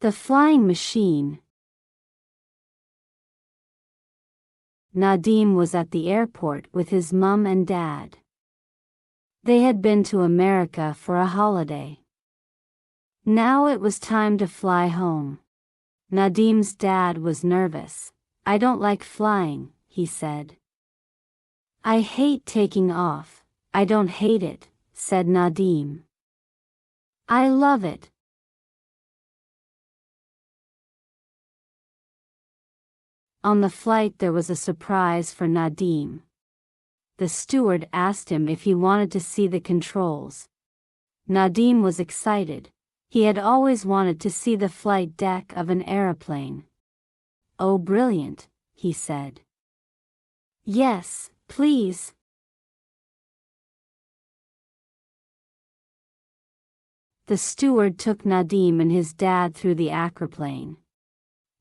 The flying machine. Nadim was at the airport with his mum and dad. They had been to America for a holiday. Now it was time to fly home. Nadim's dad was nervous. "I don't like flying," he said. "I hate taking off." "I don't hate it," said Nadim. "I love it." On the flight there was a surprise for Nadim. The steward asked him if he wanted to see the controls. Nadim was excited. He had always wanted to see the flight deck of an aeroplane. "Oh, brilliant," he said. "Yes, please." The steward took Nadim and his dad through the acroplane.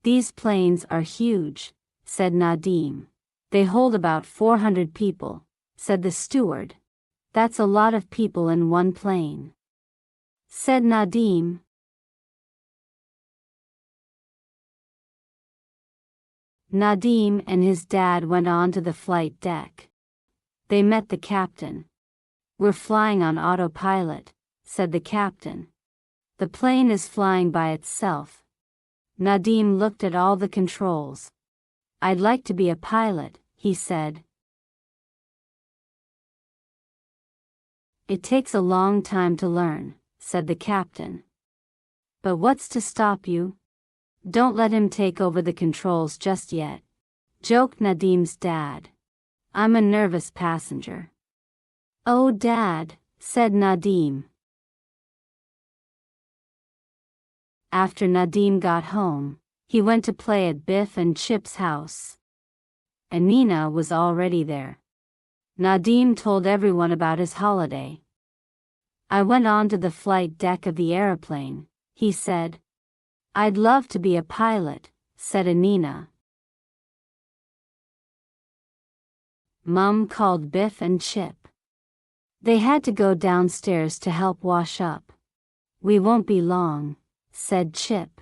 "These planes are huge," said Nadim. "They hold about 400 people," said the steward. "That's a lot of people in one plane," said Nadim. Nadim and his dad went on to the flight deck. They met the captain. "We're flying on autopilot," said the captain. "The plane is flying by itself." Nadim looked at all the controls. "I'd like to be a pilot," he said. "It takes a long time to learn," said the captain. "But what's to stop you? Don't let him take over the controls just yet," joked Nadim's dad. "I'm a nervous passenger." "Oh, Dad," said Nadim. After Nadim got home, he went to play at Biff and Chip's house. Anina was already there. Nadim told everyone about his holiday. "I went onto the flight deck of the aeroplane," he said. "I'd love to be a pilot," said Anina. Mum called Biff and Chip. They had to go downstairs to help wash up. "We won't be long," said Chip.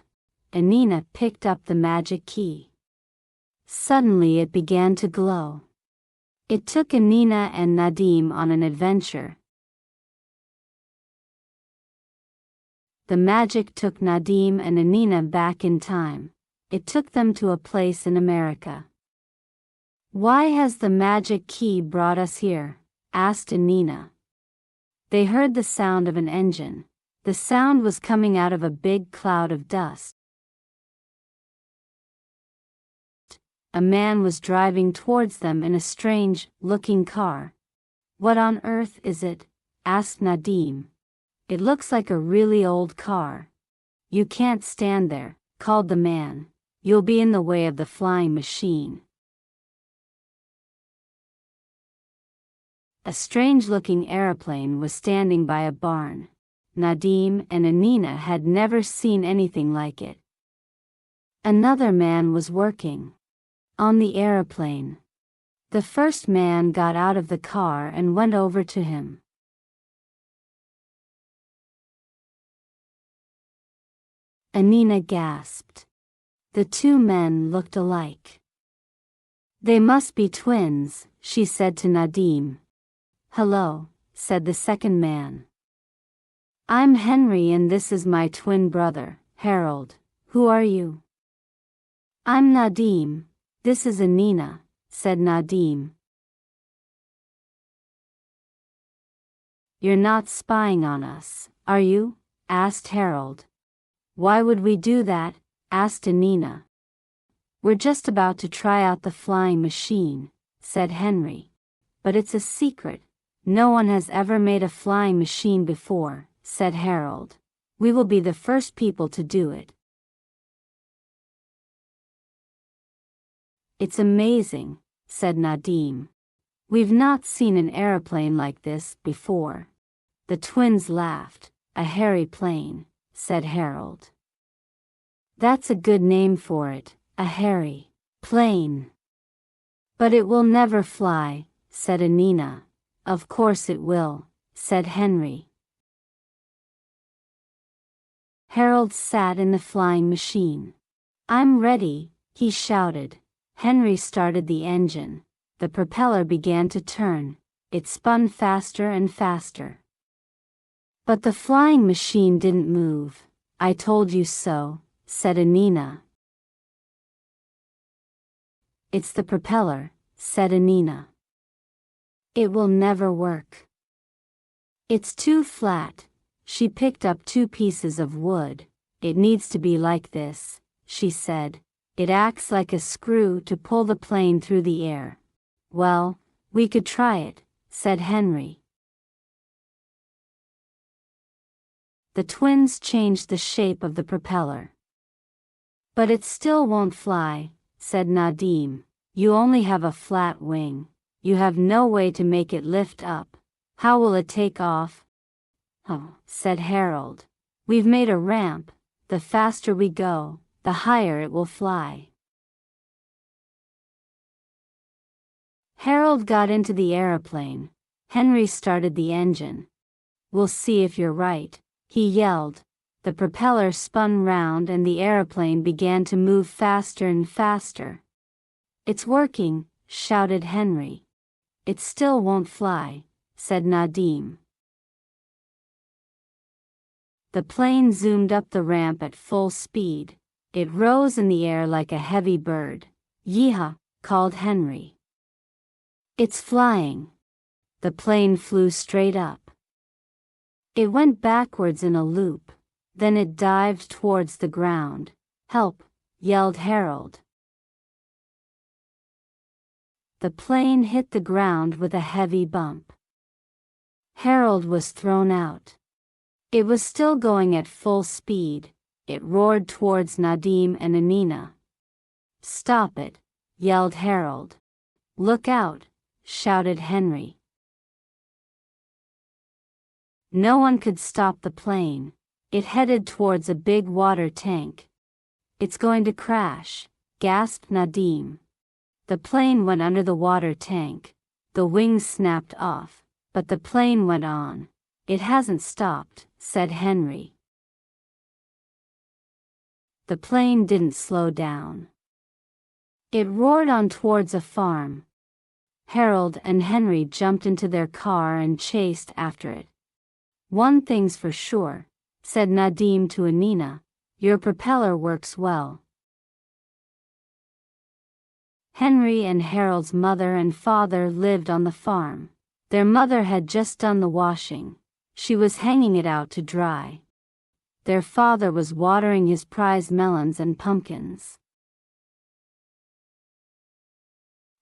Anina picked up the magic key. Suddenly it began to glow. It took Anina and Nadim on an adventure. The magic took Nadim and Anina back in time. It took them to a place in America. "Why has the magic key brought us here?" asked Anina. They heard the sound of an engine. The sound was coming out of a big cloud of dust. A man was driving towards them in a strange-looking car. "What on earth is it?" asked Nadim. "It looks like a really old car." "You can't stand there," called the man. "You'll be in the way of the flying machine." A strange-looking aeroplane was standing by a barn. Nadim and Anina had never seen anything like it. Another man was working on the aeroplane. The first man got out of the car and went over to him. Anina gasped. The two men looked alike. "They must be twins," she said to Nadim. "Hello," said the second man. "I'm Henry and this is my twin brother, Harold. Who are you?" "I'm Nadim. This is Anina," said Nadim. "You're not spying on us, are you?" asked Harold. "Why would we do that?" asked Anina. "We're just about to try out the flying machine," said Henry. "But it's a secret. No one has ever made a flying machine before," said Harold. "We will be the first people to do it." "It's amazing," said Nadim. "We've not seen an aeroplane like this before." The twins laughed. "A hairy plane," said Harold. "That's a good name for it, a hairy plane." "But it will never fly," said Anina. "Of course it will," said Henry. Harold sat in the flying machine. "I'm ready," he shouted. Henry started the engine. The propeller began to turn. It spun faster and faster. But the flying machine didn't move. "I told you so," said Anina. "It's the propeller," said Anina. "It will never work. It's too flat." She picked up 2 pieces of wood. "It needs to be like this," she said. "It acts like a screw to pull the plane through the air." "Well, we could try it," said Henry. The twins changed the shape of the propeller. "But it still won't fly," said Nadim. "You only have a flat wing. You have no way to make it lift up. How will it take off?" "Oh," said Harold. "We've made a ramp. The faster we go, the higher it will fly." Harold got into the aeroplane. Henry started the engine. "We'll see if you're right," he yelled. The propeller spun round and the aeroplane began to move faster and faster. "It's working," shouted Henry. "It still won't fly," said Nadim. The plane zoomed up the ramp at full speed. It rose in the air like a heavy bird. "Yeehaw!" called Henry. "It's flying." The plane flew straight up. It went backwards in a loop. Then it dived towards the ground. "Help!" yelled Harold. The plane hit the ground with a heavy bump. Harold was thrown out. It was still going at full speed. It roared towards Nadim and Anina. "Stop it!" yelled Harold. "Look out!" shouted Henry. No one could stop the plane. It headed towards a big water tank. "It's going to crash," gasped Nadim. The plane went under the water tank. The wings snapped off, but the plane went on. "It hasn't stopped," said Henry. The plane didn't slow down. It roared on towards a farm. Harold and Henry jumped into their car and chased after it. "One thing's for sure," said Nadim to Anina. "Your propeller works well." Henry and Harold's mother and father lived on the farm. Their mother had just done the washing. She was hanging it out to dry. Their father was watering his prize melons and pumpkins.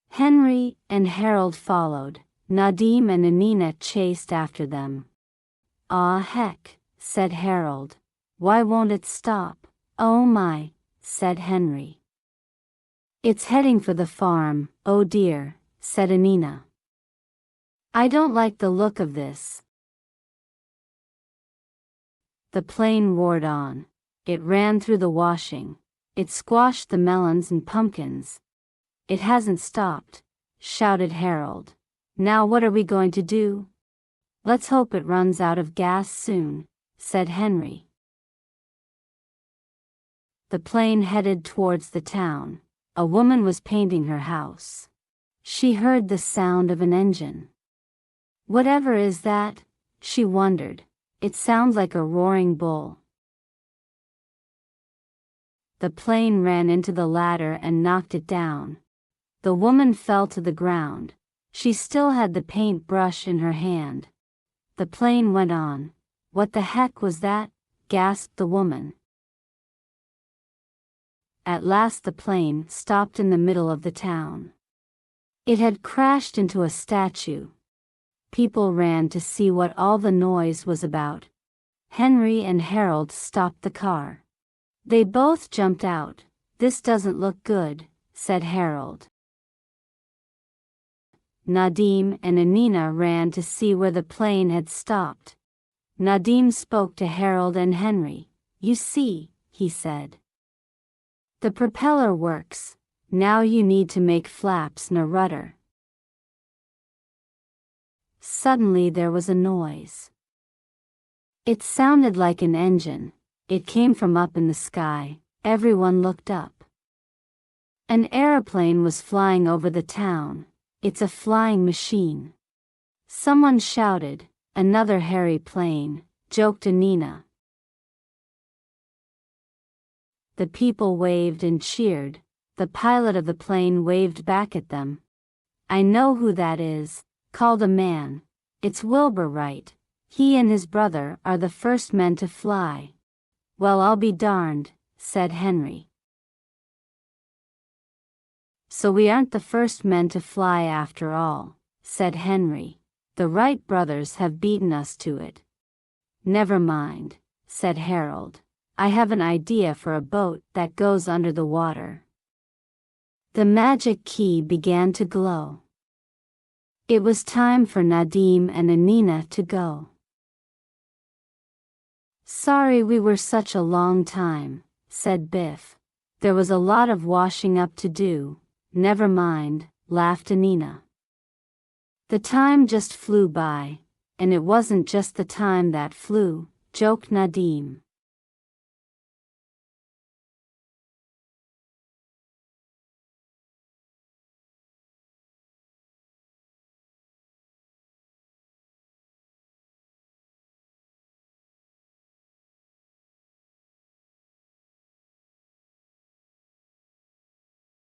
Henry and Harold followed. Nadim and Anina chased after them. "Aw heck," said Harold. "Why won't it stop?" "Oh my," said Henry. "It's heading for the farm." "Oh dear," said Anina. "I don't like the look of this." The plane roared on. It ran through the washing. It squashed the melons and pumpkins. "It hasn't stopped," shouted Harold. "Now what are we going to do?" "Let's hope it runs out of gas soon," said Henry. The plane headed towards the town. A woman was painting her house. She heard the sound of an engine. "Whatever is that?" she wondered. "It sounds like a roaring bull." The plane ran into the ladder and knocked it down. The woman fell to the ground. She still had the paint brush in her hand. The plane went on. "What the heck was that?" gasped the woman. At last the plane stopped in the middle of the town. It had crashed into a statue. People ran to see what all the noise was about. Henry and Harold stopped the car. They both jumped out. "This doesn't look good," said Harold. Nadim and Anina ran to see where the plane had stopped. Nadim spoke to Harold and Henry. "You see," he said. "The propeller works. Now you need to make flaps and a rudder." Suddenly there was a noise. It sounded like an engine. It came from up in the sky. Everyone looked up. An aeroplane was flying over the town. It's a flying machine. Someone shouted. Another hairy plane, joked Anina. The people waved and cheered. The pilot of the plane waved back at them. I know who that is, called a man. It's Wilbur Wright. He and his brother are the first men to fly. Well, I'll be darned, said Henry. So we aren't the first men to fly after all, said Henry. The Wright brothers have beaten us to it. Never mind, said Harold. I have an idea for a boat that goes under the water. The magic key began to glow. It was time for Nadim and Anina to go. Sorry we were such a long time, said Biff. There was a lot of washing up to do. Never mind, laughed Anina. The time just flew by, and it wasn't just the time that flew, joked Nadim.